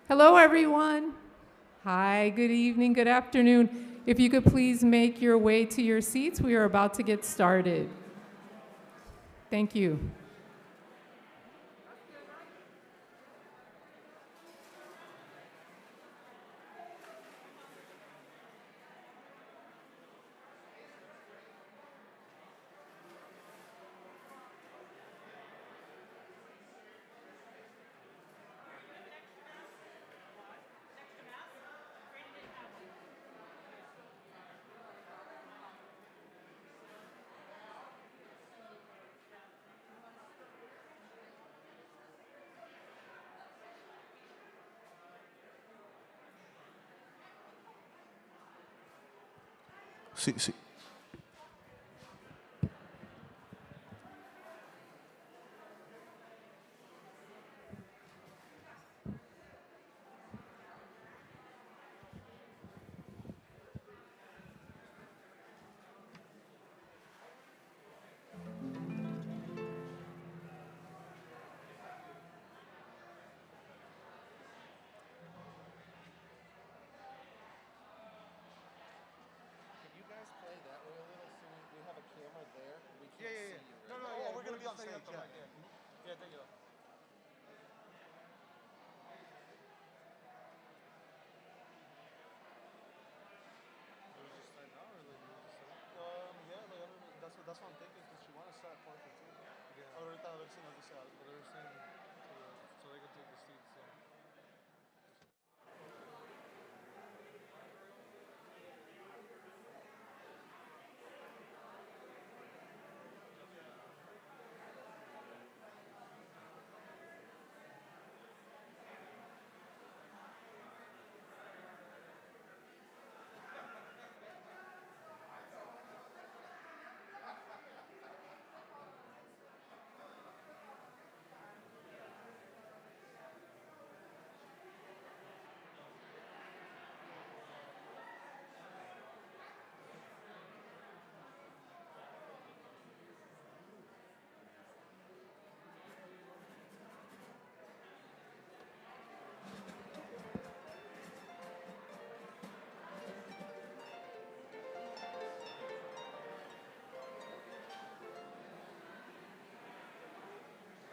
Hello, everyone. Hi, good evening, good afternoon. If you could please make your way to your seats, we are about to get started. Thank you. Sí, sí. That's what I'm thinking, because she wants to start at 4:15. Yeah. Ahorita a ver si nos dice algo. So they can take the seats.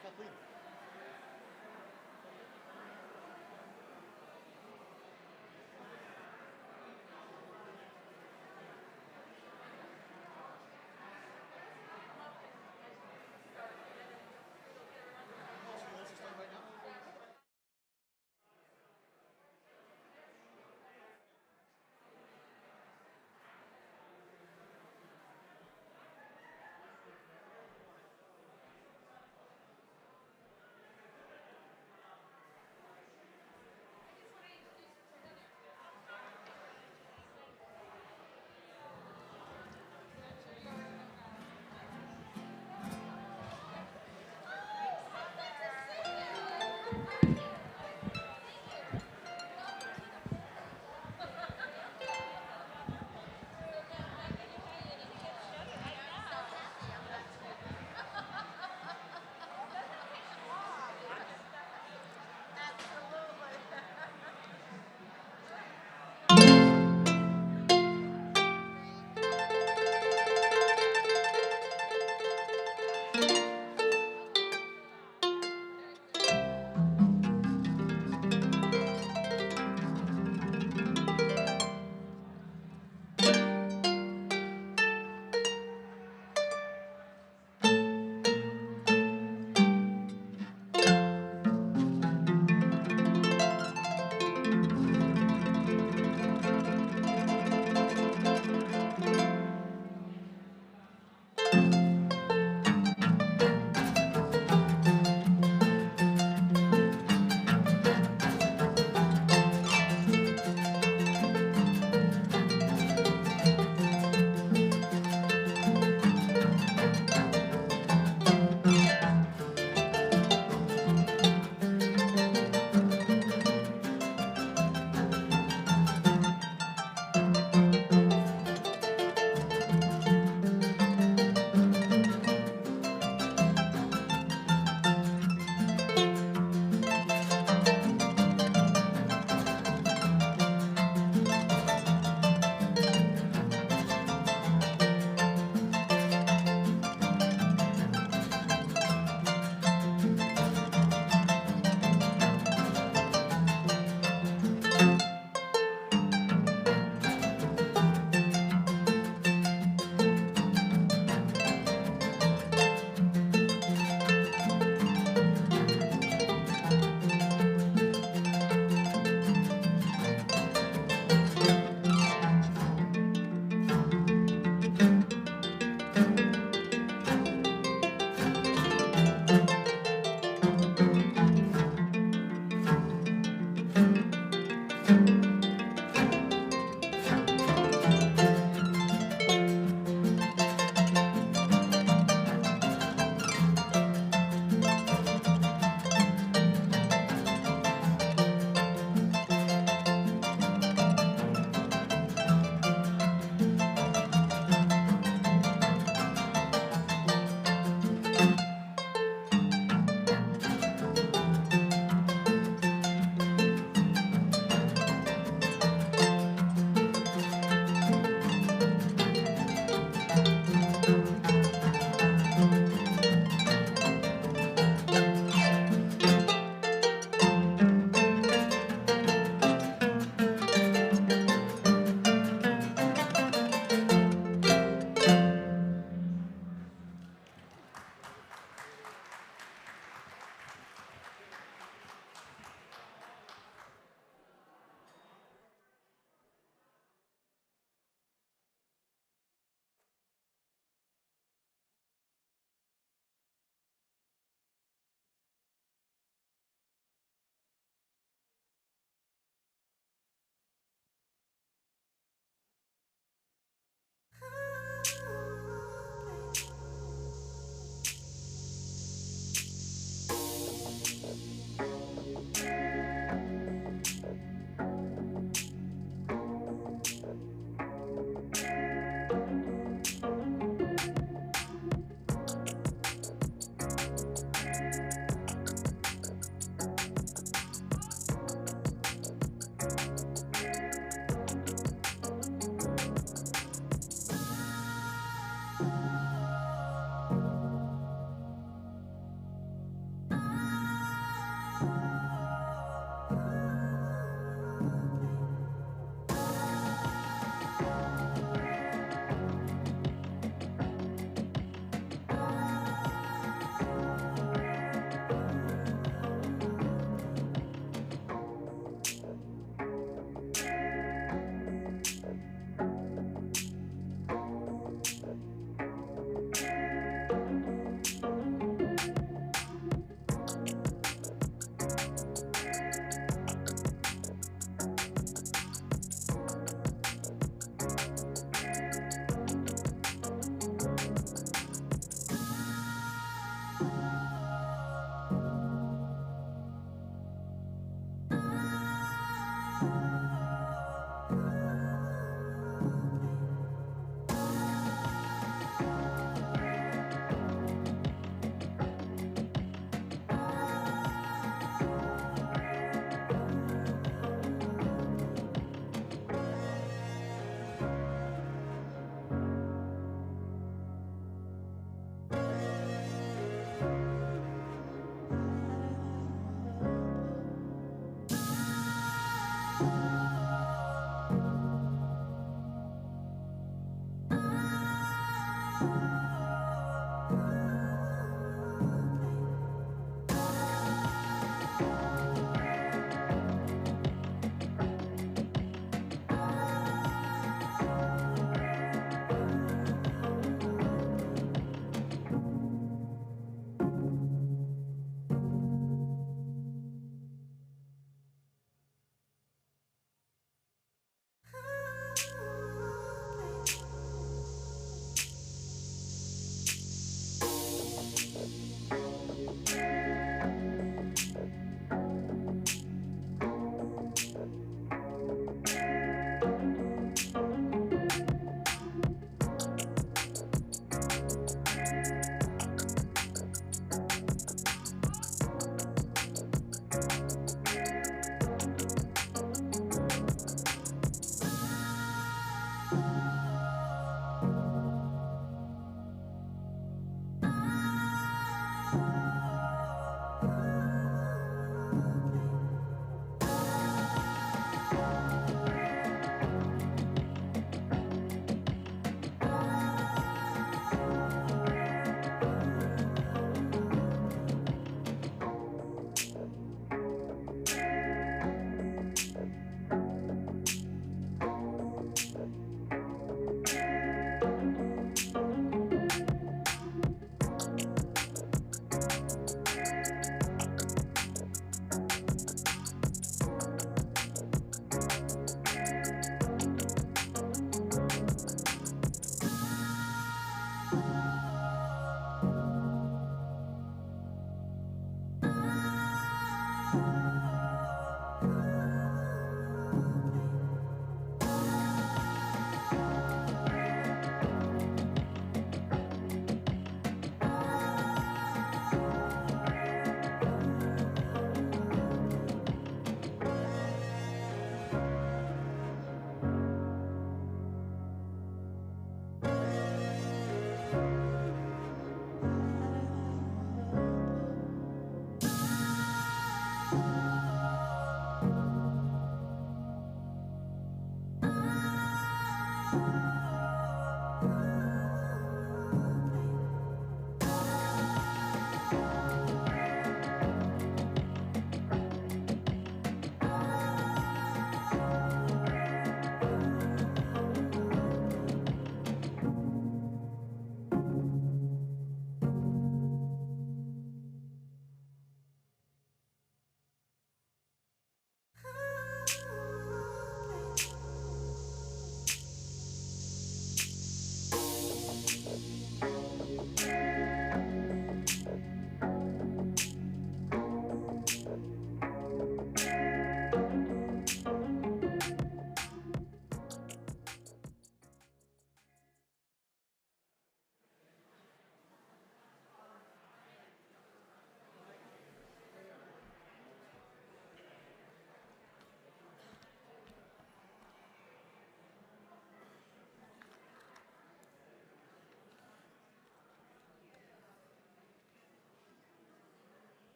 Kathleen.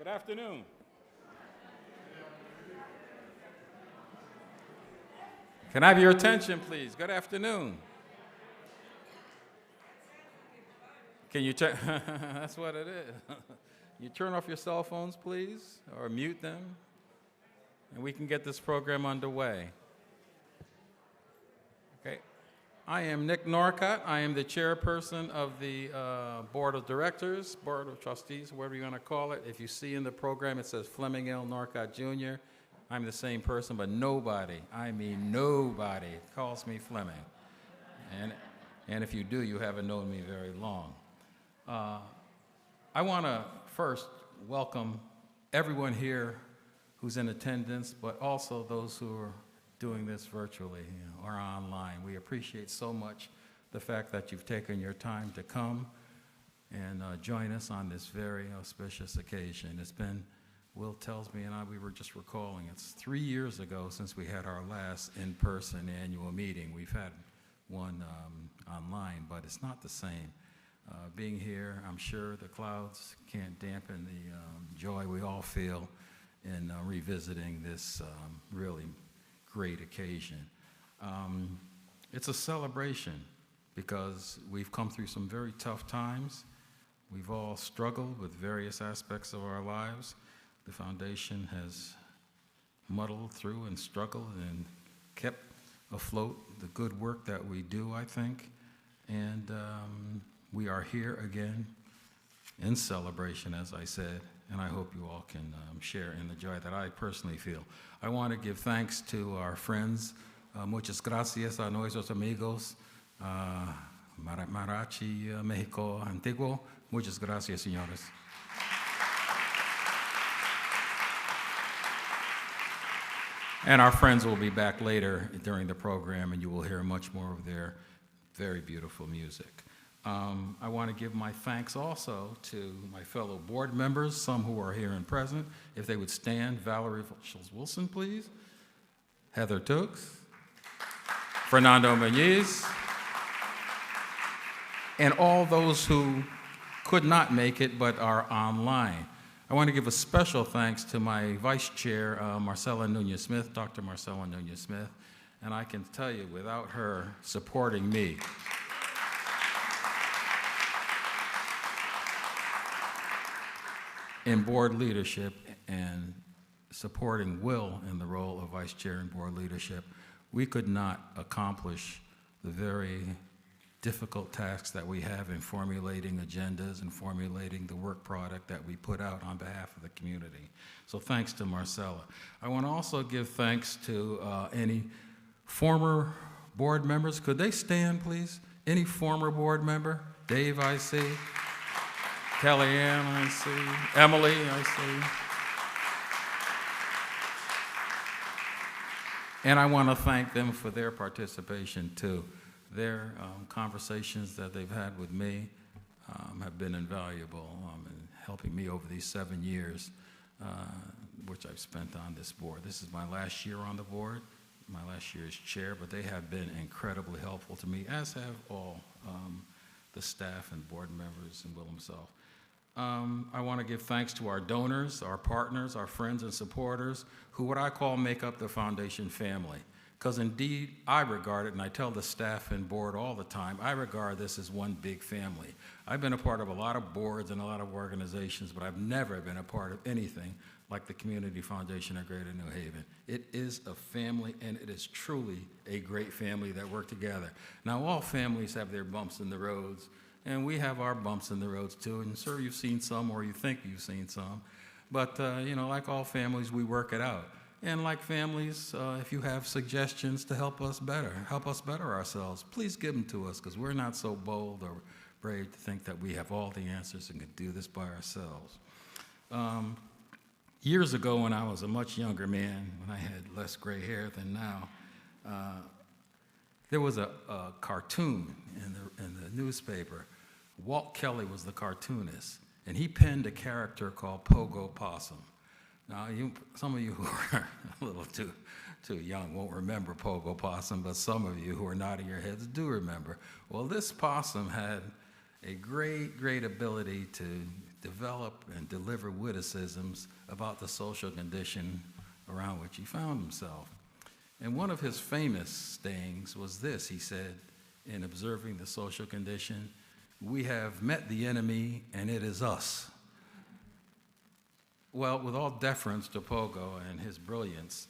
Good afternoon. Can I have your attention, please? Good afternoon. Can you turn? That's what it is. You turn off your cell phones, please, or mute them, and we can get this program underway. Okay. I am Nick Norcott. I am the chairperson of the Board of Directors, Board of Trustees, whatever you want to call it. If you see in the program, it says Flemming L. Norcott Jr. I'm the same person, but nobody, I mean nobody, calls me Flemming. And if you do, you haven't known me very long. I want to first welcome everyone here who's in attendance, but also those who are doing this virtually or online. We appreciate so much the fact that you've taken your time to come and join us on this very auspicious occasion. It's been, Will tells me, and we were just recalling, it's 3 years ago since we had our last in-person annual meeting. We've had one online, but it's not the same. Being here, I'm sure the clouds can't dampen the joy we all feel in revisiting this really great occasion. It's a celebration because we've come through some very tough times. We've all struggled with various aspects of our lives. The foundation has muddled through and struggled and kept afloat the good work that we do, I think. And we are here again in celebration, as I said, and I hope you all can share in the joy that I personally feel. I want to give thanks to our friends. Muchas gracias a nuestros amigos. Marachi, Mexico Antiguo. Muchas gracias, señores. And our friends will be back later during the program, and you will hear much more of their very beautiful music. I want to give my thanks also to my fellow board members, some who are here and present. If they would stand, Valerie Schultz-Wilson, please. Heather Tooks. Fernando Muñiz. And all those who could not make it but are online. I want to give a special thanks to my vice chair, Marcela Nunez-Smith, Dr. Marcela Nunez-Smith. And I can tell you, without her supporting me, in board leadership and supporting Will in the role of vice chair and board leadership, we could not accomplish the very difficult tasks that we have in formulating agendas and formulating the work product that we put out on behalf of the community. So thanks to Marcella. I want to also give thanks to any former board members. Could they stand, please? Any former board member? Dave, I see. Kellyanne, I see. Emily, I see. And I want to thank them for their participation too. Their conversations that they've had with me have been invaluable in helping me over these 7 years, which I've spent on this board. This is my last year on the board, my last year as chair, but they have been incredibly helpful to me, as have all the staff and board members and Will himself. I want to give thanks to our donors, our partners, our friends and supporters, who what I call make up the foundation family. Because indeed, I regard it, and I tell the staff and board all the time, I regard this as one big family. I've been a part of a lot of boards and a lot of organizations, but I've never been a part of anything like the Community Foundation of Greater New Haven. It is a family, and it is truly a great family that work together. Now, all families have their bumps in the roads, and we have our bumps in the roads too, and sure, you've seen some, or you think you've seen some. But, like all families, we work it out. And like families, if you have suggestions to help us better ourselves, please give them to us, because we're not so bold or brave to think that we have all the answers and can do this by ourselves. Years ago, when I was a much younger man, when I had less gray hair than now, there was a cartoon in the newspaper. Walt Kelly was the cartoonist, and he penned a character called Pogo Possum. Now, some of you who are a little too young won't remember Pogo Possum, but some of you who are nodding your heads do remember. Well, this possum had a great ability to develop and deliver witticisms about the social condition around which he found himself. And one of his famous sayings was this. He said, in observing the social condition, "We have met the enemy, and it is us." Well, with all deference to Pogo and his brilliance,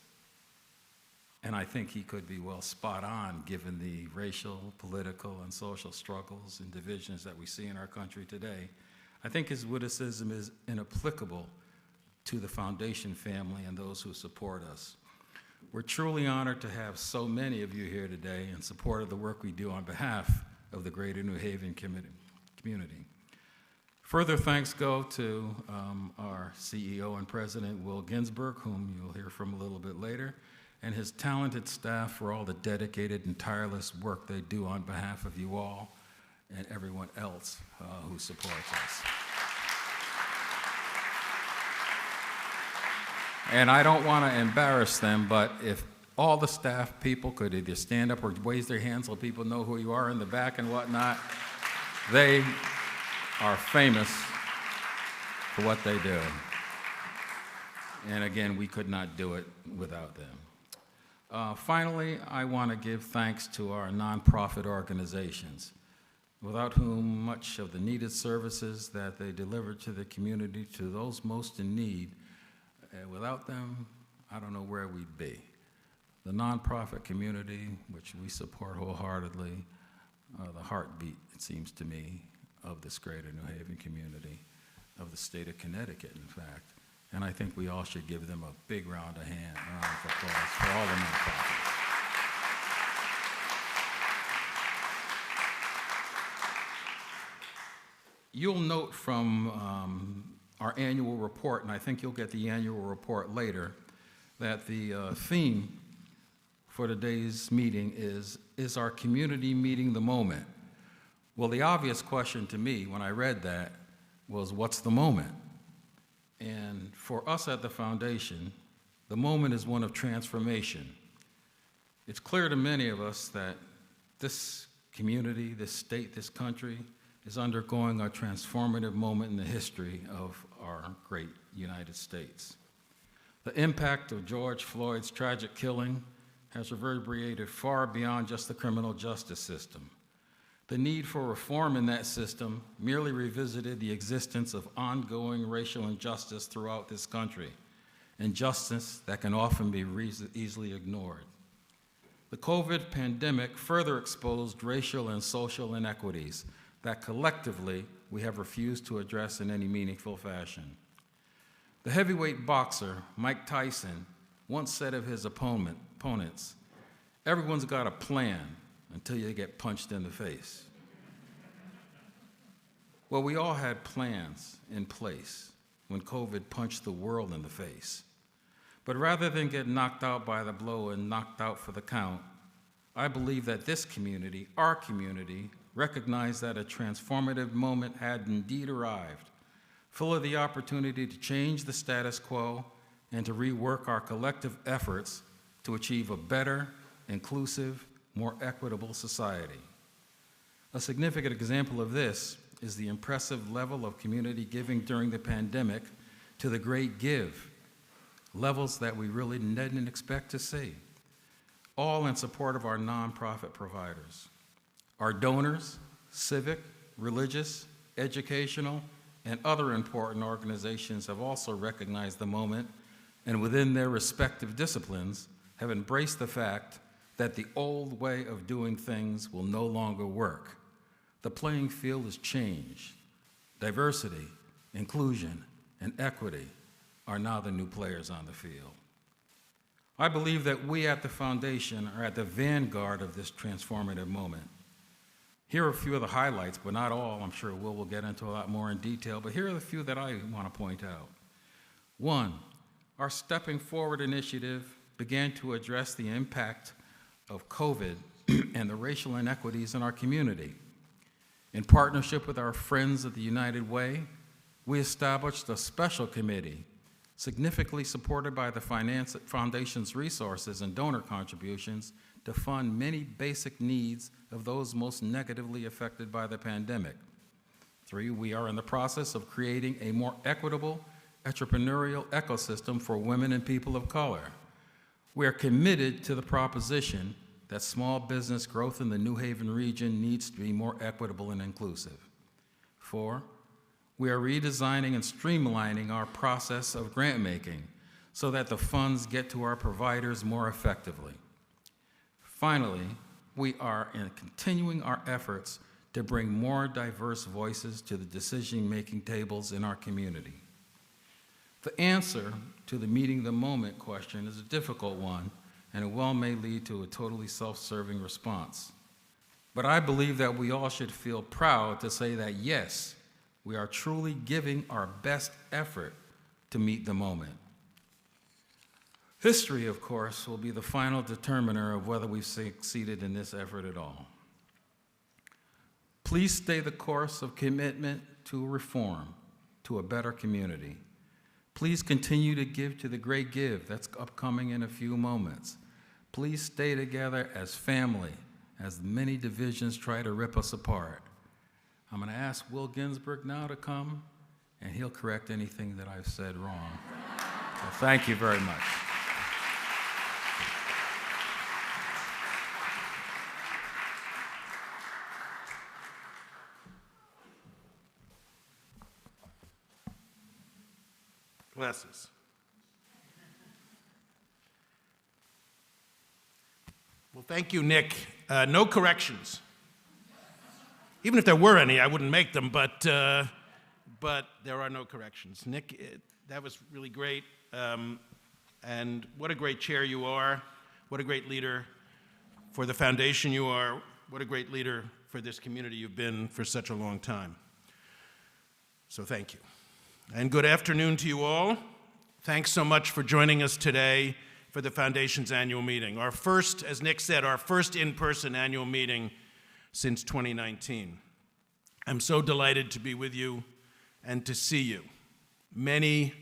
and I think he could be well spot on given the racial, political, and social struggles and divisions that we see in our country today, I think his witticism is inapplicable to the Foundation family and those who support us. We're truly honored to have so many of you here today in support of the work we do on behalf of the Greater New Haven community. Further thanks go to our CEO and President, Will Ginsberg, whom you'll hear from a little bit later, and his talented staff for all the dedicated and tireless work they do on behalf of you all and everyone else who supports us. And I don't want to embarrass them, but if all the staff people could either stand up or raise their hands so people know who you are in the back and whatnot, they are famous for what they do. And again, we could not do it without them. Finally, I want to give thanks to our nonprofit organizations, without whom much of the needed services that they deliver to the community, to those most in need, without them, I don't know where we'd be. The nonprofit community, which we support wholeheartedly, are the heartbeat, it seems to me, of this Greater New Haven community, of the state of Connecticut, in fact. And I think we all should give them a big round of applause for all the nonprofits. You'll note from our annual report, and I think you'll get the annual report later, that the theme for today's meeting is our community meeting the moment? Well, the obvious question to me when I read that was, what's the moment? And for us at the Foundation, the moment is one of transformation. It's clear to many of us that this community, this state, this country is undergoing a transformative moment in the history of our great United States. The impact of George Floyd's tragic killing has reverberated far beyond just the criminal justice system. The need for reform in that system merely revisited the existence of ongoing racial injustice throughout this country, injustice that can often be easily ignored. The COVID pandemic further exposed racial and social inequities that collectively we have refused to address in any meaningful fashion. The heavyweight boxer, Mike Tyson, once said of his opponents, "Everyone's got a plan until you get punched in the face." Well, we all had plans in place when COVID punched the world in the face. But rather than get knocked out by the blow and knocked out for the count, I believe that this community, our community, recognized that a transformative moment had indeed arrived, full of the opportunity to change the status quo and to rework our collective efforts to achieve a better, inclusive, more equitable society. A significant example of this is the impressive level of community giving during the pandemic to the Great Give, levels that we really didn't expect to see, all in support of our nonprofit providers. Our donors, civic, religious, educational, and other important organizations have also recognized the moment and within their respective disciplines have embraced the fact that the old way of doing things will no longer work. The playing field has changed. Diversity, inclusion, and equity are now the new players on the field. I believe that we at the Foundation are at the vanguard of this transformative moment. Here are a few of the highlights, but not all. I'm sure Will get into a lot more in detail, but here are the few that I want to point out. One, our Stepping Forward initiative began to address the impact of COVID and the racial inequities in our community. In partnership with our friends at the United Way, we established a special committee, significantly supported by the Foundation's resources and donor contributions, to fund many basic needs of those most negatively affected by the pandemic. 3, we are in the process of creating a more equitable entrepreneurial ecosystem for women and people of color. We are committed to the proposition that small business growth in the New Haven region needs to be more equitable and inclusive. 4, we are redesigning and streamlining our process of grant making so that the funds get to our providers more effectively. Finally, we are continuing our efforts to bring more diverse voices to the decision-making tables in our community. The answer to the meeting the moment question is a difficult one, and it well may lead to a totally self-serving response. But I believe that we all should feel proud to say that yes, we are truly giving our best effort to meet the moment. History, of course, will be the final determiner of whether we've succeeded in this effort at all. Please stay the course of commitment to reform, to a better community. Please continue to give to the Great Give that's upcoming in a few moments. Please stay together as family, as many divisions try to rip us apart. I'm going to ask Will Ginsberg now to come, and he'll correct anything that I've said wrong. So thank you very much. Glasses. Well, thank you, Nick. No corrections. Even if there were any, I wouldn't make them, but there are no corrections. Nick, that was really great, and what a great chair you are. What a great leader for the foundation you are. What a great leader for this community you've been for such a long time. So thank you. And good afternoon to you all. Thanks so much for joining us today for the Foundation's annual meeting. Our first, as Nick said, our first in-person annual meeting since 2019. I'm so delighted to be with you and to see you. Many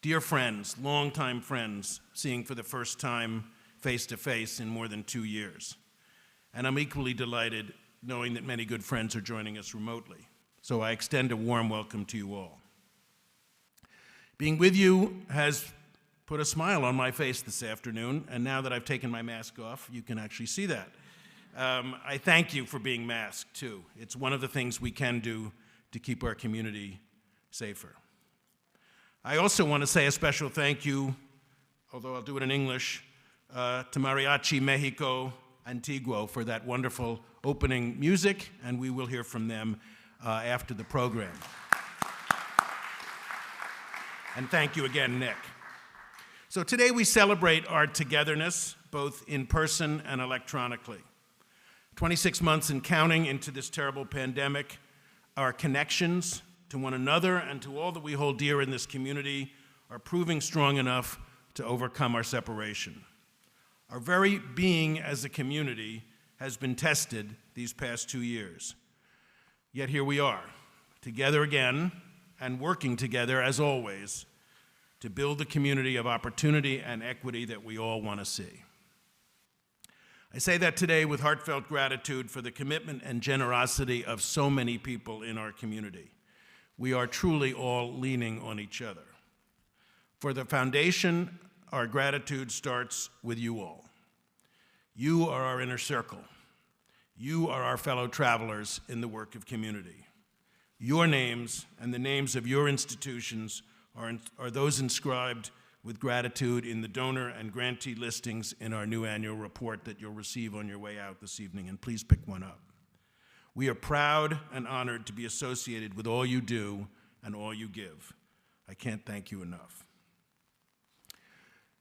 dear friends, longtime friends, seeing for the first time face-to-face in more than 2 years. And I'm equally delighted knowing that many good friends are joining us remotely. So I extend a warm welcome to you all. Being with you has put a smile on my face this afternoon, and now that I've taken my mask off, you can actually see that. I thank you for being masked, too. It's one of the things we can do to keep our community safer. I also want to say a special thank you, although I'll do it in English, to Mariachi Mexico Antiguo for that wonderful opening music, and we will hear from them after the program. And thank you again, Nick. So today we celebrate our togetherness, both in person and electronically. 26 months and counting into this terrible pandemic, our connections to one another and to all that we hold dear in this community are proving strong enough to overcome our separation. Our very being as a community has been tested these past 2 years. Yet here we are, together again, and working together, as always, to build the community of opportunity and equity that we all want to see. I say that today with heartfelt gratitude for the commitment and generosity of so many people in our community. We are truly all leaning on each other. For the foundation, our gratitude starts with you all. You are our inner circle. You are our fellow travelers in the work of community. Your names and the names of your institutions are those inscribed with gratitude in the donor and grantee listings in our new annual report that you'll receive on your way out this evening, and please pick one up. We are proud and honored to be associated with all you do and all you give. I can't thank you enough.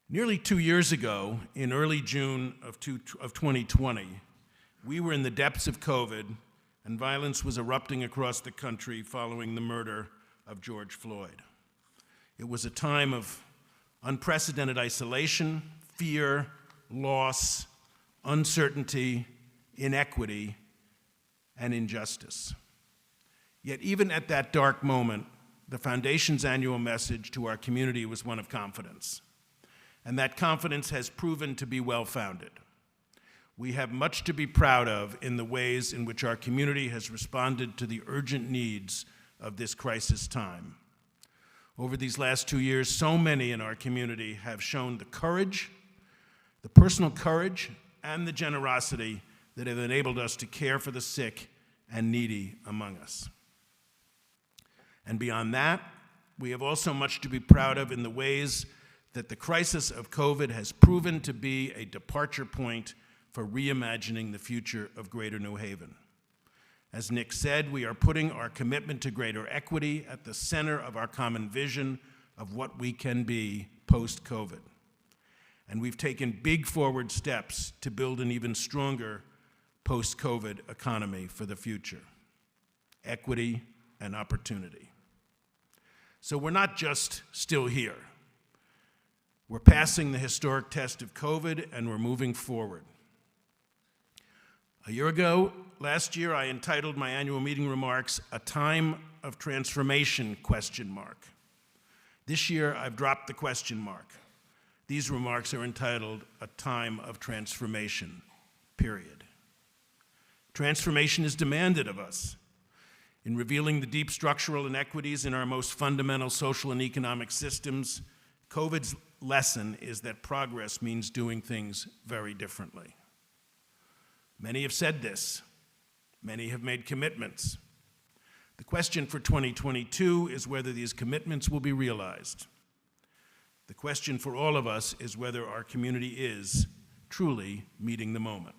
Nearly 2 years ago, in early June of 2020, we were in the depths of COVID, and violence was erupting across the country following the murder of George Floyd. It was a time of unprecedented isolation, fear, loss, uncertainty, inequity, and injustice. Yet even at that dark moment, the Foundation's annual message to our community was one of confidence. And that confidence has proven to be well-founded. We have much to be proud of in the ways in which our community has responded to the urgent needs of this crisis time. Over these last 2 years, so many in our community have shown the courage, the personal courage, and the generosity that have enabled us to care for the sick and needy among us. And beyond that, we have also much to be proud of in the ways that the crisis of COVID has proven to be a departure point for reimagining the future of Greater New Haven. As Nick said, we are putting our commitment to greater equity at the center of our common vision of what we can be post-COVID. And we've taken big forward steps to build an even stronger post-COVID economy for the future. Equity and opportunity. So we're not just still here. We're passing the historic test of COVID and we're moving forward. A year ago, last year, I entitled my annual meeting remarks, "A Time of Transformation?" This year, I've dropped the question mark. These remarks are entitled, "A Time of Transformation, period." Transformation is demanded of us. In revealing the deep structural inequities in our most fundamental social and economic systems, COVID's lesson is that progress means doing things very differently. Many have said this. Many have made commitments. The question for 2022 is whether these commitments will be realized. The question for all of us is whether our community is truly meeting the moment.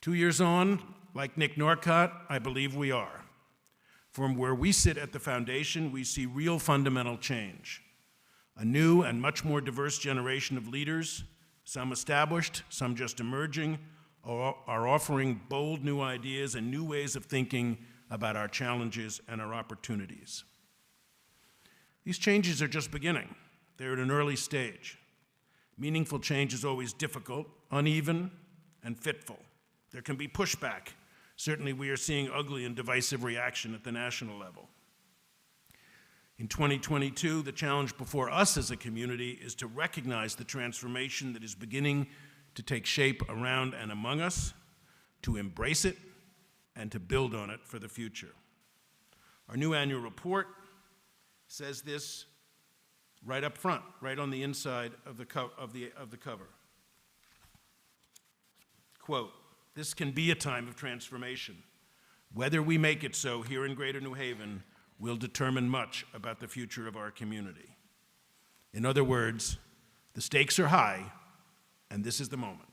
2 years on, like Nick Norcott, I believe we are. From where we sit at the foundation, we see real fundamental change. A new and much more diverse generation of leaders, some established, some just emerging, are offering bold new ideas and new ways of thinking about our challenges and our opportunities. These changes are just beginning. They're at an early stage. Meaningful change is always difficult, uneven, and fitful. There can be pushback. Certainly, we are seeing ugly and divisive reaction at the national level. In 2022, the challenge before us as a community is to recognize the transformation that is beginning to take shape around and among us, to embrace it, and to build on it for the future. Our new annual report says this right up front, right on the inside of the cover. Quote, "This can be a time of transformation. Whether we make it so here in Greater New Haven will determine much about the future of our community." In other words, the stakes are high, and this is the moment.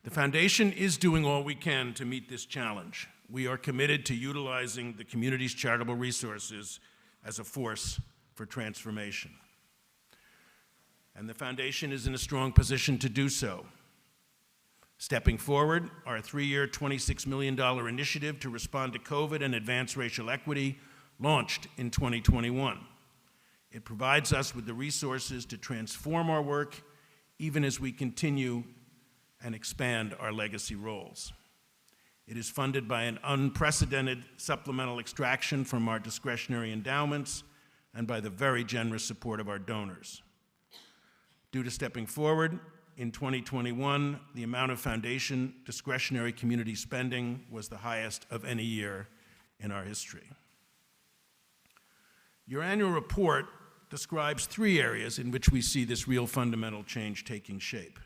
The foundation is doing all we can to meet this challenge. We are committed to utilizing the community's charitable resources as a force for transformation. And the foundation is in a strong position to do so. Stepping forward, our 3-year, $26 million initiative to respond to COVID and advance racial equity launched in 2021. It provides us with the resources to transform our work even as we continue and expand our legacy roles. It is funded by an unprecedented supplemental extraction from our discretionary endowments and by the very generous support of our donors. Due to stepping forward, in 2021, the amount of foundation discretionary community spending was the highest of any year in our history. Your annual report describes 3 areas in which we see this real fundamental change taking shape.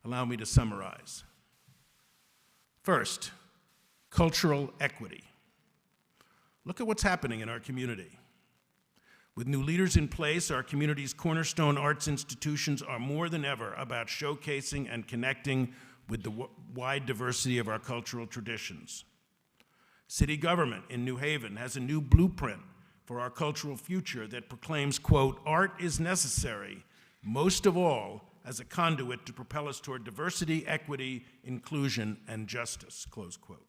Allow me to summarize. First, cultural equity. Look at what's happening in our community. With new leaders in place, our community's cornerstone arts institutions are more than ever about showcasing and connecting with the wide diversity of our cultural traditions. City government in New Haven has a new blueprint for our cultural future that proclaims, quote, "Art is necessary, most of all as a conduit to propel us toward diversity, equity, inclusion, and justice," close quote.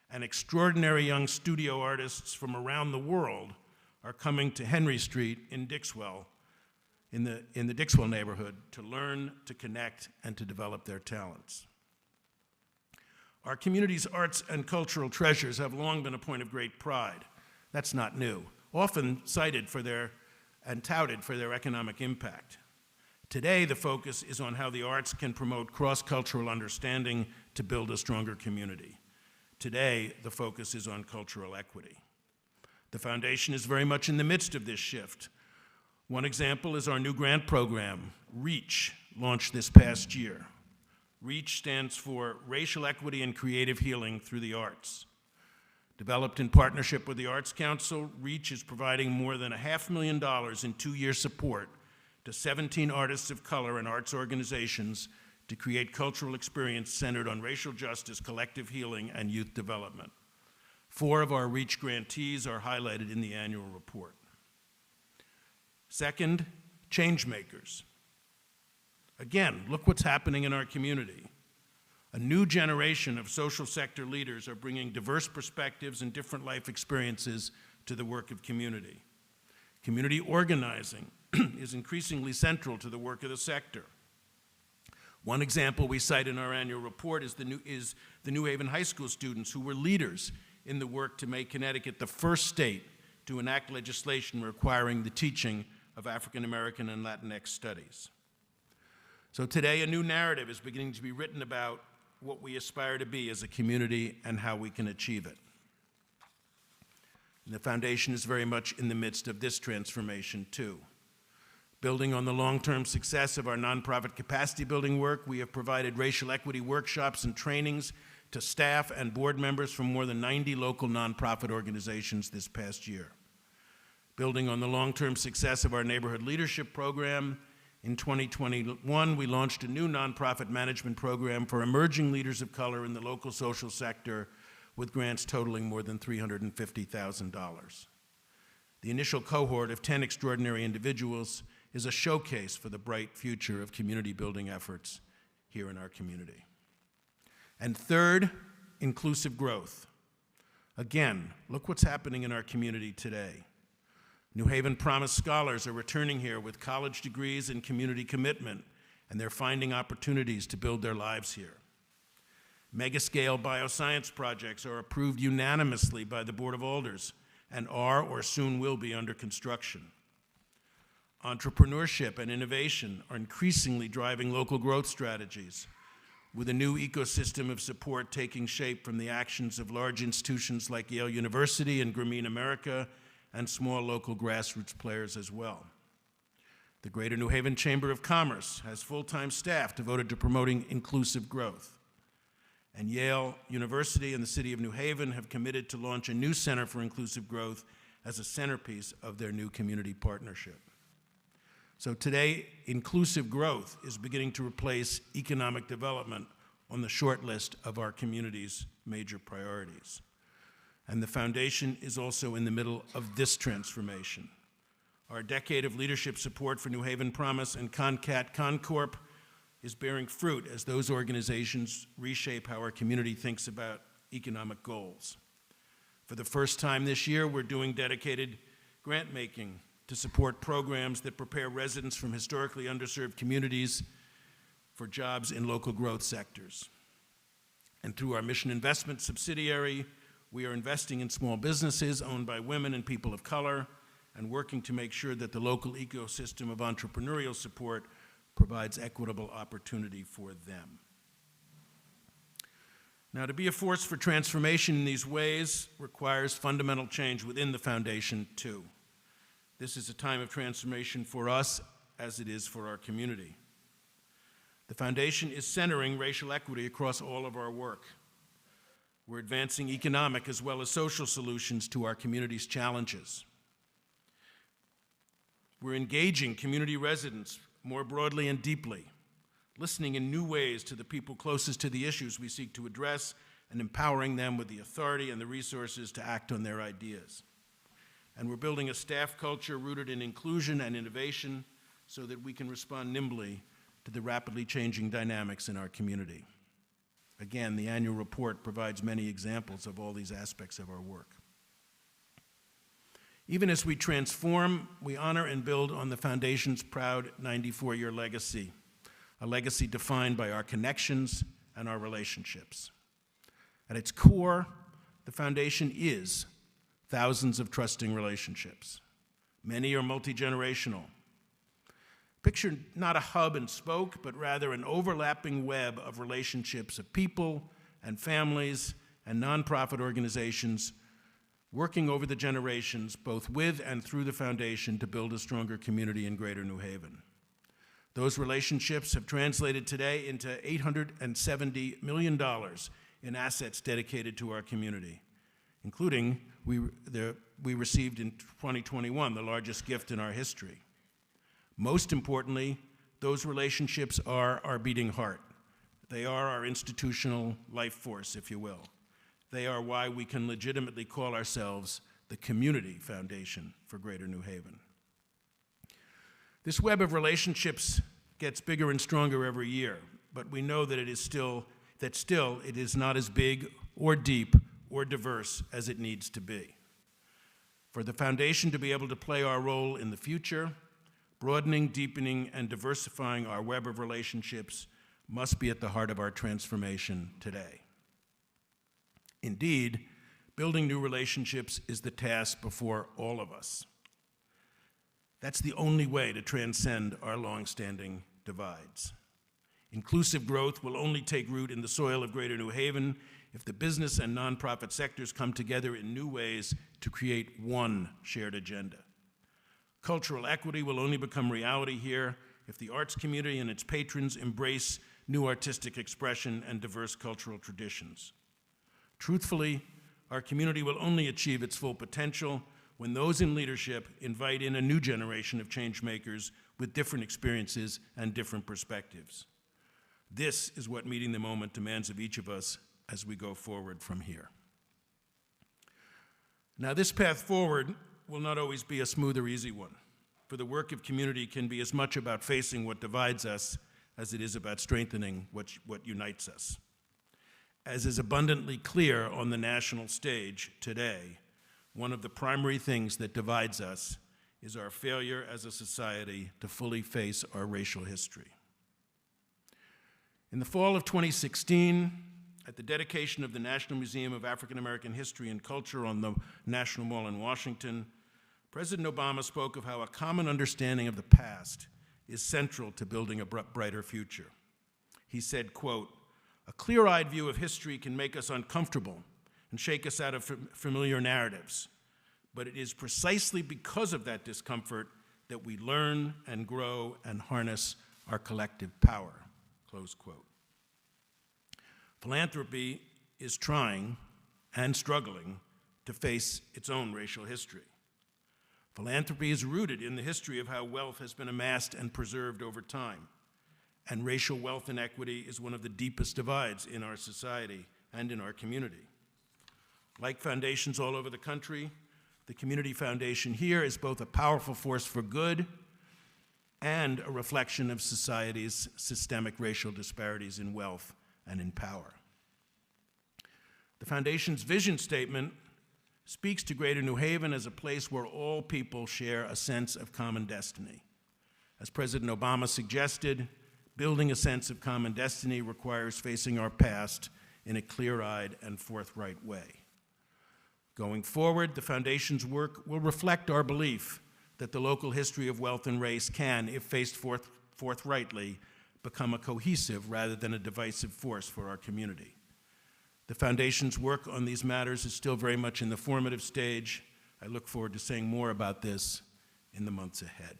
And extraordinary young studio artists from around the world are coming to Henry Street in Dixwell, in the Dixwell neighborhood, to learn, to connect, and to develop their talents. Our community's arts and cultural treasures have long been a point of great pride. That's not new, often cited for and touted for their economic impact. Today, the focus is on how the arts can promote cross-cultural understanding to build a stronger community. Today, the focus is on cultural equity. The foundation is very much in the midst of this shift. One example is our new grant program, REACH, launched this past year. REACH stands for Racial Equity and Creative Healing Through the Arts. Developed in partnership with the Arts Council, REACH is providing more than $500,000 in 2-year support to 17 artists of color and arts organizations to create cultural experience centered on racial justice, collective healing, and youth development. 4 of our REACH grantees are highlighted in the annual report. Second, change makers. Again, look what's happening in our community. A new generation of social sector leaders are bringing diverse perspectives and different life experiences to the work of community. Community organizing is increasingly central to the work of the sector. One example we cite in our annual report is the New Haven High School students who were leaders in the work to make Connecticut the first state to enact legislation requiring the teaching of African American and Latinx studies. So today, a new narrative is beginning to be written about what we aspire to be as a community and how we can achieve it. And the foundation is very much in the midst of this transformation, too. Building on the long-term success of our nonprofit capacity building work, we have provided racial equity workshops and trainings to staff and board members from more than 90 local nonprofit organizations this past year. Building on the long-term success of our neighborhood leadership program, in 2021, we launched a new nonprofit management program for emerging leaders of color in the local social sector with grants totaling more than $350,000. The initial cohort of 10 extraordinary individuals is a showcase for the bright future of community building efforts here in our community. And third, inclusive growth. Again, look what's happening in our community today. New Haven Promise scholars are returning here with college degrees and community commitment, and they're finding opportunities to build their lives here. Mega-scale bioscience projects are approved unanimously by the Board of Alders and are or soon will be under construction. Entrepreneurship and innovation are increasingly driving local growth strategies, with a new ecosystem of support taking shape from the actions of large institutions like Yale University and Grameen America and small local grassroots players as well. The Greater New Haven Chamber of Commerce has full-time staff devoted to promoting inclusive growth. And Yale University and the City of New Haven have committed to launch a new Center for Inclusive Growth as a centerpiece of their new community partnership. So today, inclusive growth is beginning to replace economic development on the short list of our community's major priorities. And the foundation is also in the middle of this transformation. Our decade of leadership support for New Haven Promise and Concat Concorp is bearing fruit as those organizations reshape how our community thinks about economic goals. For the first time this year, we're doing dedicated grant making to support programs that prepare residents from historically underserved communities for jobs in local growth sectors. And through our mission investment subsidiary, we are investing in small businesses owned by women and people of color and working to make sure that the local ecosystem of entrepreneurial support provides equitable opportunity for them. Now, to be a force for transformation in these ways requires fundamental change within the foundation, too. This is a time of transformation for us as it is for our community. The foundation is centering racial equity across all of our work. We're advancing economic as well as social solutions to our community's challenges. We're engaging community residents more broadly and deeply, listening in new ways to the people closest to the issues we seek to address and empowering them with the authority and the resources to act on their ideas. And we're building a staff culture rooted in inclusion and innovation so that we can respond nimbly to the rapidly changing dynamics in our community. Again, the annual report provides many examples of all these aspects of our work. Even as we transform, we honor and build on the foundation's proud 94-year legacy, a legacy defined by our connections and our relationships. At its core, the foundation is thousands of trusting relationships. Many are multi-generational. Picture not a hub and spoke, but rather an overlapping web of relationships of people and families and nonprofit organizations working over the generations, both with and through the foundation, to build a stronger community in Greater New Haven. Those relationships have translated today into $870 million in assets dedicated to our community, including we received in 2021 the largest gift in our history. Most importantly, those relationships are our beating heart. They are our institutional life force, if you will. They are why we can legitimately call ourselves the Community Foundation for Greater New Haven. This web of relationships gets bigger and stronger every year, but we know that it is not as big or deep or diverse as it needs to be. For the foundation to be able to play our role in the future, broadening, deepening, and diversifying our web of relationships must be at the heart of our transformation today. Indeed, building new relationships is the task before all of us. That's the only way to transcend our long-standing divides. Inclusive growth will only take root in the soil of Greater New Haven if the business and nonprofit sectors come together in new ways to create one shared agenda. Cultural equity will only become reality here if the arts community and its patrons embrace new artistic expression and diverse cultural traditions. Truthfully, our community will only achieve its full potential when those in leadership invite in a new generation of change makers with different experiences and different perspectives. This is what meeting the moment demands of each of us as we go forward from here. Now, this path forward will not always be a smooth or easy one, for the work of community can be as much about facing what divides us as it is about strengthening what unites us. As is abundantly clear on the national stage today, one of the primary things that divides us is our failure as a society to fully face our racial history. In the fall of 2016, at the dedication of the National Museum of African American History and Culture on the National Mall in Washington, President Obama spoke of how a common understanding of the past is central to building a brighter future. He said, quote, "A clear-eyed view of history can make us uncomfortable and shake us out of familiar narratives, but it is precisely because of that discomfort that we learn and grow and harness our collective power," close quote. Philanthropy is trying and struggling to face its own racial history. Philanthropy is rooted in the history of how wealth has been amassed and preserved over time, and racial wealth inequity is one of the deepest divides in our society and in our community. Like foundations all over the country, the Community Foundation here is both a powerful force for good and a reflection of society's systemic racial disparities in wealth and in power. The Foundation's vision statement speaks to Greater New Haven as a place where all people share a sense of common destiny. As President Obama suggested, building a sense of common destiny requires facing our past in a clear-eyed and forthright way. Going forward, the Foundation's work will reflect our belief that the local history of wealth and race can, if faced forthrightly, become a cohesive rather than a divisive force for our community. The Foundation's work on these matters is still very much in the formative stage. I look forward to saying more about this in the months ahead.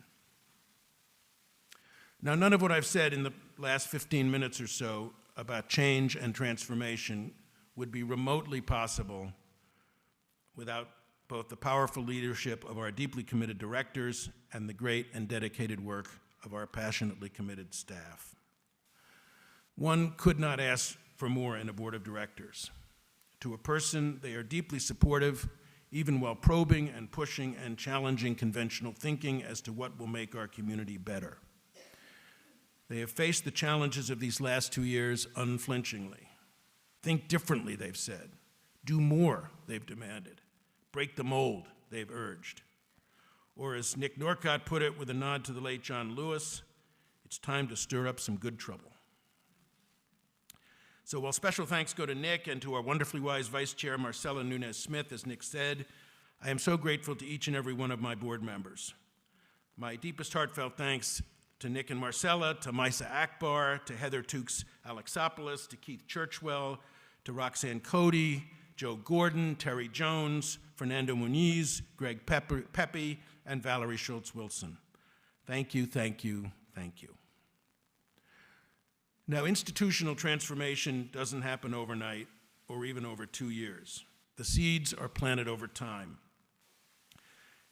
Now, none of what I've said in the last 15 minutes or so about change and transformation would be remotely possible without both the powerful leadership of our deeply committed directors and the great and dedicated work of our passionately committed staff. One could not ask for more in a board of directors. To a person, they are deeply supportive, even while probing and pushing and challenging conventional thinking as to what will make our community better. They have faced the challenges of these last 2 years unflinchingly. Think differently, they've said. Do more, they've demanded. Break the mold, they've urged. Or as Nick Norcott put it with a nod to the late John Lewis, it's time to stir up some good trouble. So while special thanks go to Nick and to our wonderfully wise Vice Chair, Marcella Nunez-Smith, as Nick said, I am so grateful to each and every one of my board members. My deepest heartfelt thanks to Nick and Marcella, to Misa Akbar, to Heather Tukes Alexopoulos, to Keith Churchwell, to Roxanne Cody, Joe Gordon, Terry Jones, Fernando Muniz, Greg Pepe, and Valerie Schultz-Wilson. Thank you, thank you, thank you. Now, institutional transformation doesn't happen overnight or even over 2 years. The seeds are planted over time.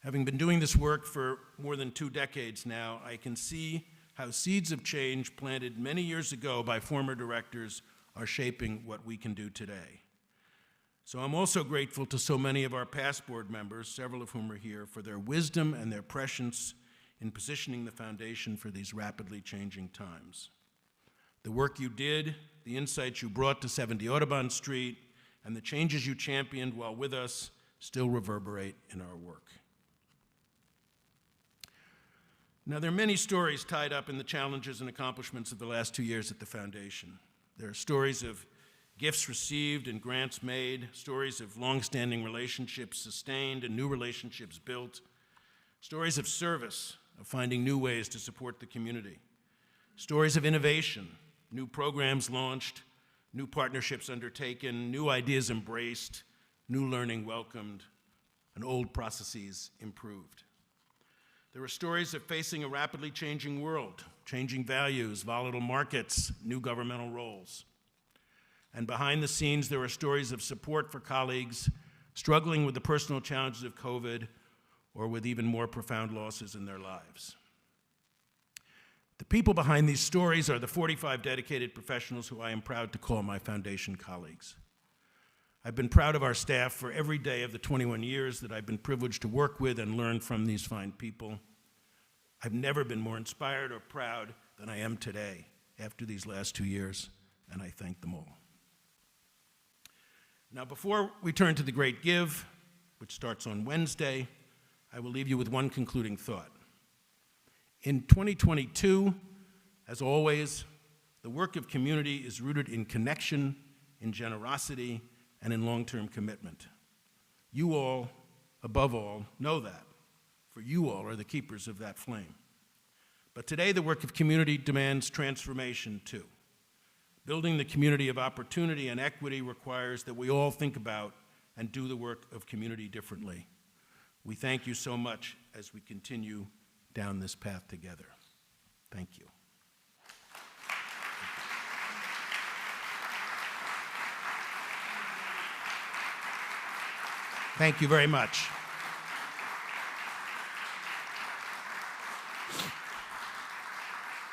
Having been doing this work for more than 2 decades now, I can see how seeds of change planted many years ago by former directors are shaping what we can do today. So I'm also grateful to so many of our past board members, several of whom are here, for their wisdom and their prescience in positioning the foundation for these rapidly changing times. The work you did, the insights you brought to 70 Audubon Street, and the changes you championed while with us still reverberate in our work. Now, there are many stories tied up in the challenges and accomplishments of the last 2 years at the foundation. There are stories of gifts received and grants made, stories of longstanding relationships sustained and new relationships built, stories of service, of finding new ways to support the community, stories of innovation, new programs launched, new partnerships undertaken, new ideas embraced, new learning welcomed, and old processes improved. There are stories of facing a rapidly changing world, changing values, volatile markets, new governmental roles. And behind the scenes, there are stories of support for colleagues struggling with the personal challenges of COVID or with even more profound losses in their lives. The people behind these stories are the 45 dedicated professionals who I am proud to call my foundation colleagues. I've been proud of our staff for every day of the 21 years that I've been privileged to work with and learn from these fine people. I've never been more inspired or proud than I am today after these last 2 years, and I thank them all. Now, before we turn to the Great Give, which starts on Wednesday, I will leave you with one concluding thought. In 2022, as always, the work of community is rooted in connection, in generosity, and in long-term commitment. You all, above all, know that, for you all are the keepers of that flame. But today, the work of community demands transformation, too. Building the community of opportunity and equity requires that we all think about and do the work of community differently. We thank you so much as we continue down this path together. Thank you. Thank you very much.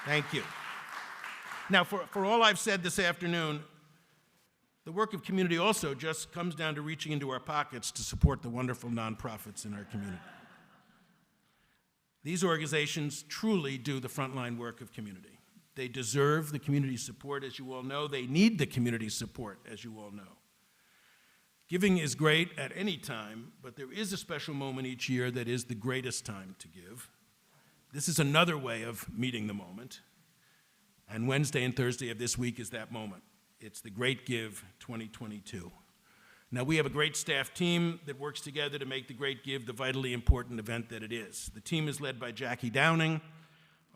Thank you. Now, for all I've said this afternoon, the work of community also just comes down to reaching into our pockets to support the wonderful nonprofits in our community. These organizations truly do the frontline work of community. They deserve the community support, as you all know. They need the community support, as you all know. Giving is great at any time, but there is a special moment each year that is the greatest time to give. This is another way of meeting the moment. And Wednesday and Thursday of this week is that moment. It's the Great Give 2022. Now, we have a great staff team that works together to make the Great Give the vitally important event that it is. The team is led by Jackie Downing,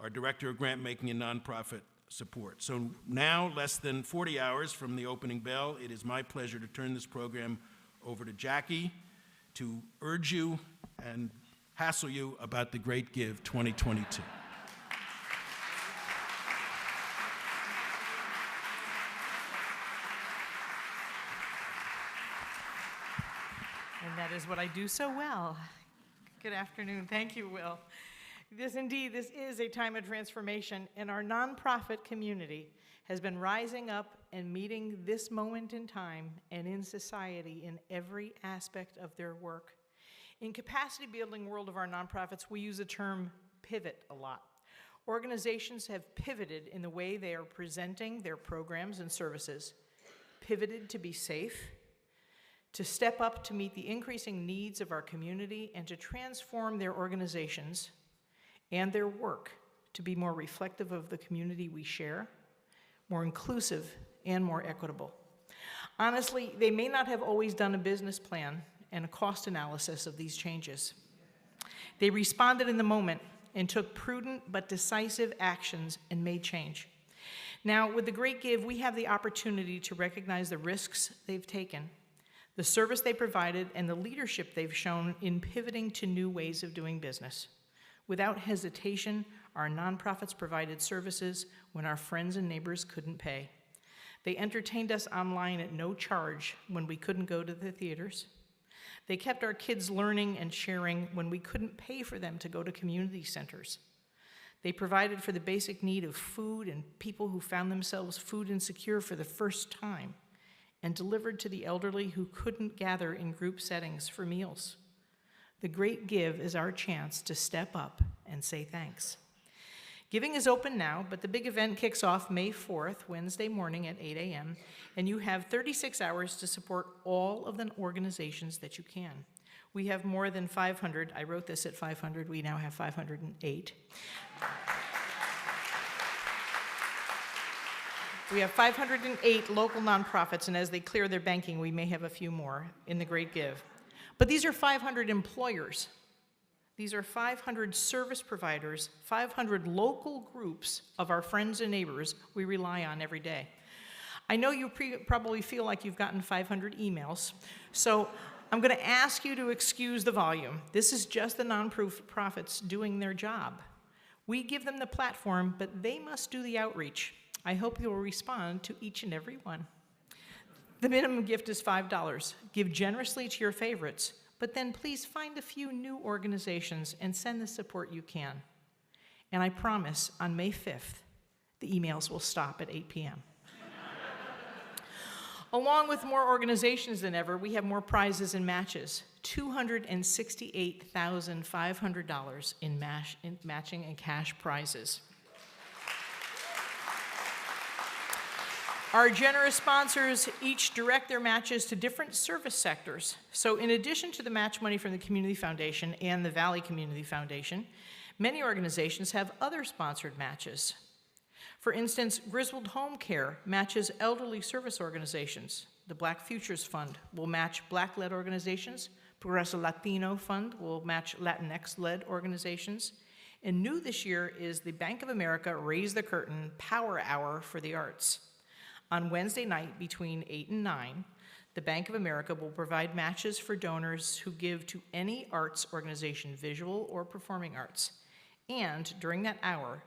our Director of Grant Making and Nonprofit Support. So now, less than 40 hours from the opening bell, it is my pleasure to turn this program over to Jackie to urge you and hassle you about the Great Give 2022. And that is what I do so well. Good afternoon. Thank you, Will. This is a time of transformation, and our nonprofit community has been rising up and meeting this moment in time and in society in every aspect of their work. In capacity building world of our nonprofits, we use the term pivot a lot. Organizations have pivoted in the way they are presenting their programs and services, pivoted to be safe, to step up to meet the increasing needs of our community, and to transform their organizations and their work to be more reflective of the community we share, more inclusive, and more equitable. Honestly, they may not have always done a business plan and a cost analysis of these changes. They responded in the moment and took prudent but decisive actions and made change. Now, with the Great Give, we have the opportunity to recognize the risks they've taken, the service they provided, and the leadership they've shown in pivoting to new ways of doing business. Without hesitation, our nonprofits provided services when our friends and neighbors couldn't pay. They entertained us online at no charge when we couldn't go to the theaters. They kept our kids learning and sharing when we couldn't pay for them to go to community centers. They provided for the basic need of food and people who found themselves food insecure for the first time, and delivered to the elderly who couldn't gather in group settings for meals. The Great Give is our chance to step up and say thanks. Giving is open now, but the big event kicks off May 4th, Wednesday morning at 8 a.m., and you have 36 hours to support all of the organizations that you can. We have more than 500. I wrote this at 500. We now have 508. We have 508 local nonprofits, and as they clear their banking, we may have a few more in the Great Give. But these are 500 employers. These are 500 service providers, 500 local groups of our friends and neighbors we rely on every day. I know you probably feel like you've gotten 500 emails, so I'm going to ask you to excuse the volume. This is just the nonprofits doing their job. We give them the platform, but they must do the outreach. I hope you'll respond to each and every one. The minimum gift is $5. Give generously to your favorites, but then please find a few new organizations and send the support you can. And I promise on May 5th, the emails will stop at 8 p.m. Along with more organizations than ever, we have more prizes and matches. $268,500 in matching and cash prizes. Our generous sponsors each direct their matches to different service sectors. So in addition to the match money from the Community Foundation and the Valley Community Foundation, many organizations have other sponsored matches. For instance, Griswold Home Care matches elderly service organizations. The Black Futures Fund will match Black-led organizations. Progreso Latino Fund will match Latinx-led organizations. And new this year is the Bank of America Raise the Curtain Power Hour for the Arts. On Wednesday night between 8 and 9, the Bank of America will provide matches for donors who give to any arts organization, visual or performing arts. And during that hour,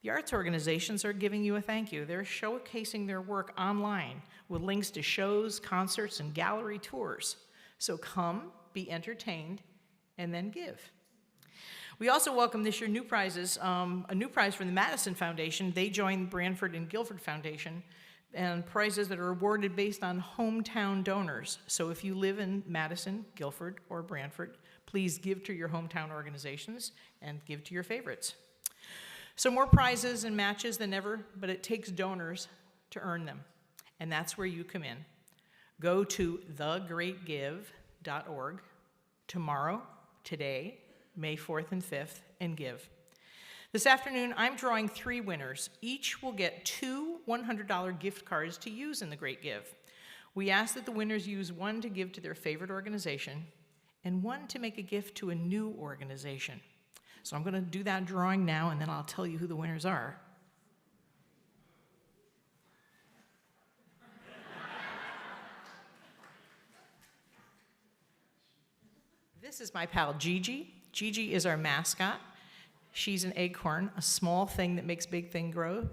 the arts organizations are giving you a thank you. They're showcasing their work online with links to shows, concerts, and gallery tours. So come, be entertained, and then give. We also welcome this year new prizes, a new prize from the Madison Foundation. They joined Branford and Guilford Foundation, and prizes that are awarded based on hometown donors. So if you live in Madison, Guilford, or Branford, please give to your hometown organizations and give to your favorites. So more prizes and matches than ever, but it takes donors to earn them, and that's where you come in. Go to thegreatgive.org tomorrow, today, May 4th and 5th, and give. This afternoon, I'm drawing 3 winners. Each will get 2 $100 gift cards to use in the Great Give. We ask that the winners use one to give to their favorite organization and one to make a gift to a new organization. So I'm going to do that drawing now, and then I'll tell you who the winners are. This is my pal Gigi. Gigi is our mascot. She's an acorn, a small thing that makes big thing grow.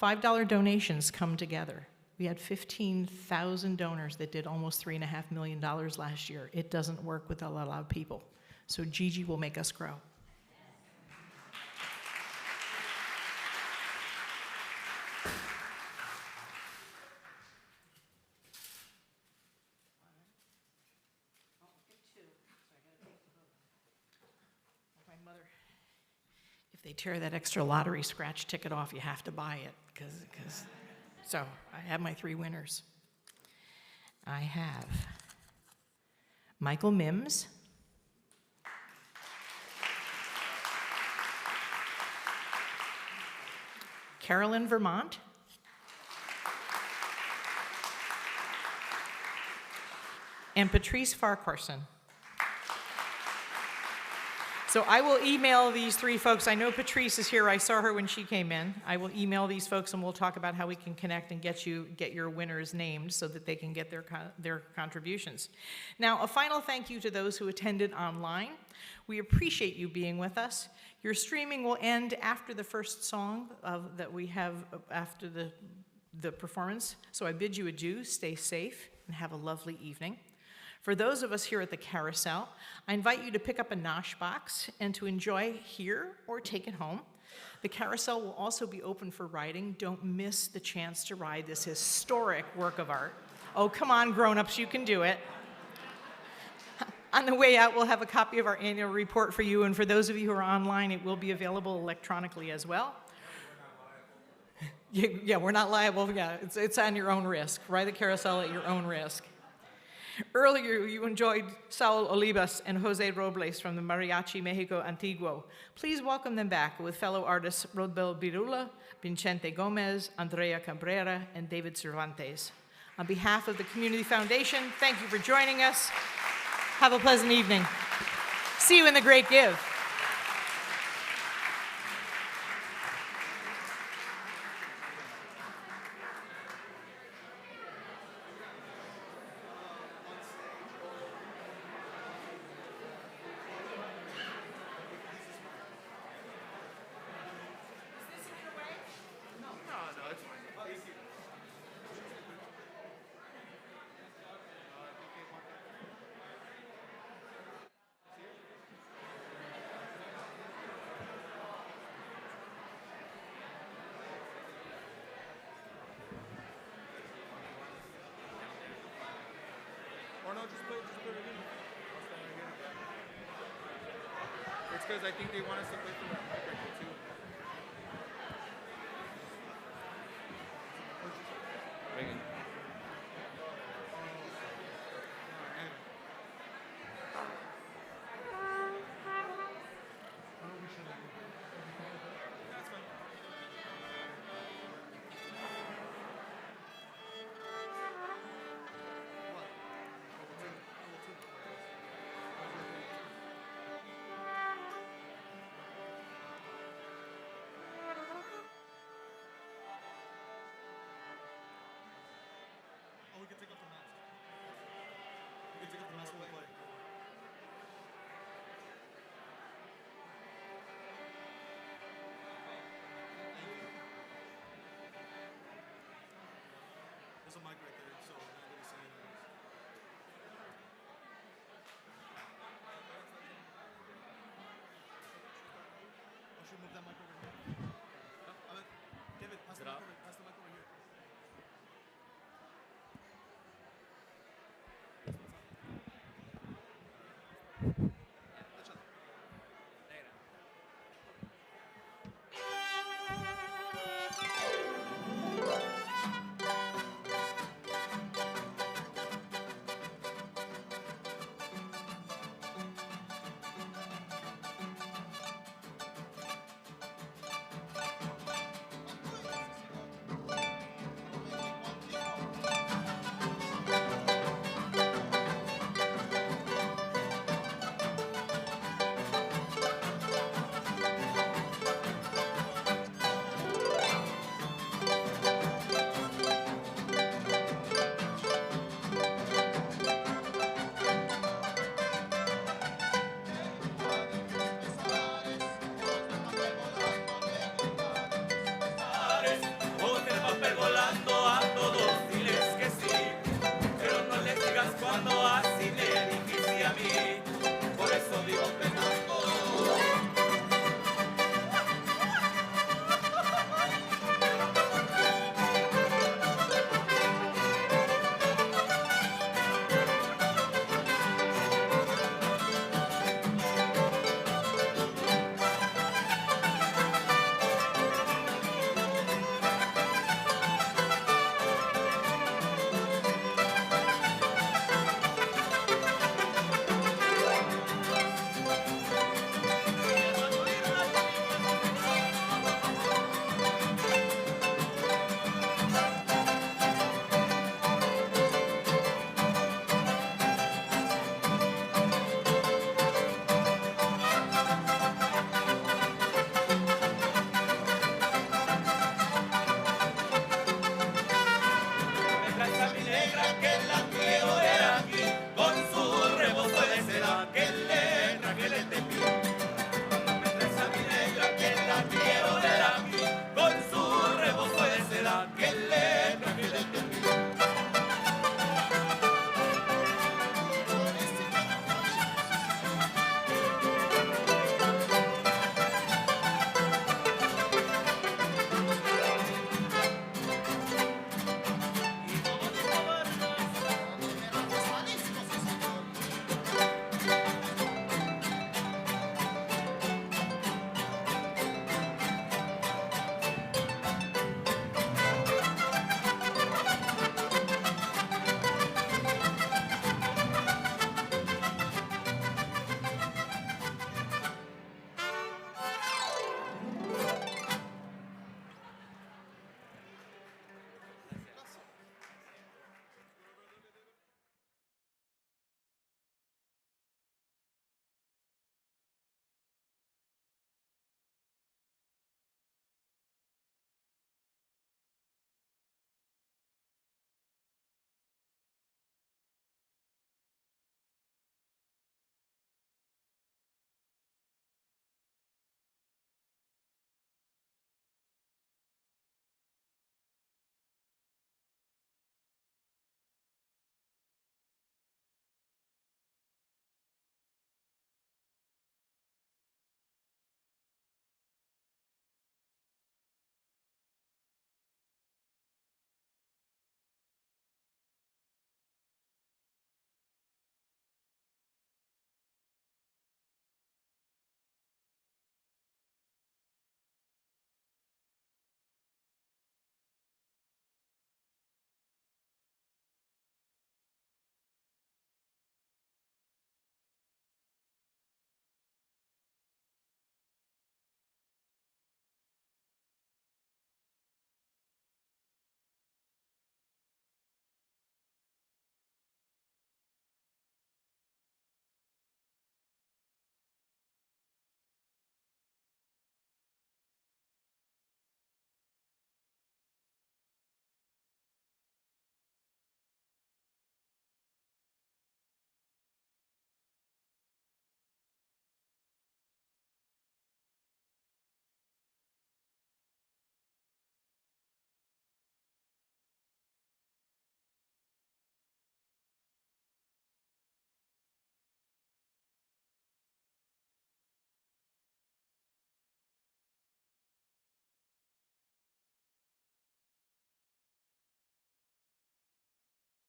$5 donations come together. We had 15,000 donors that did almost $3.5 million last year. It doesn't work with a lot of people. So Gigi will make us grow. If they tear that extra lottery scratch ticket off, you have to buy it. So I have my 3 winners. I have Michael Mims, Carolyn Vermont, and Patrice Farquharson. So I will email these three folks. I know Patrice is here. I saw her when she came in. I will email these folks, and we'll talk about how we can connect and get your winners named so that they can get their contributions. Now, a final thank you to those who attended online. We appreciate you being with us. Your streaming will end after the first song that we have after the performance. So I bid you adieu, stay safe, and have a lovely evening. For those of us here at the Carousel, I invite you to pick up a nosh box and to enjoy here or take it home. The Carousel will also be open for riding. Don't miss the chance to ride this historic work of art. Oh, come on, grown-ups, you can do it. On the way out, we'll have a copy of our annual report for you, and for those of you who are online, it will be available electronically as well. Yeah, we're not liable. Yeah, it's on your own risk. Ride the Carousel at your own risk. Earlier, you enjoyed Saul Olivas and Jose Robles from the Mariachi Mexico Antiguo. Please welcome them back with fellow artists Rodbel Birula, Vicente Gomez, Andrea Cabrera, and David Cervantes. On behalf of the Community Foundation, thank you for joining us. Have a pleasant evening. See you in the Great Give. Or no, just put it in. I'll stand right here. It's because I think they want us to play for that mic record too. Reagan. We can take off the mask. We can take off the mask and we'll play.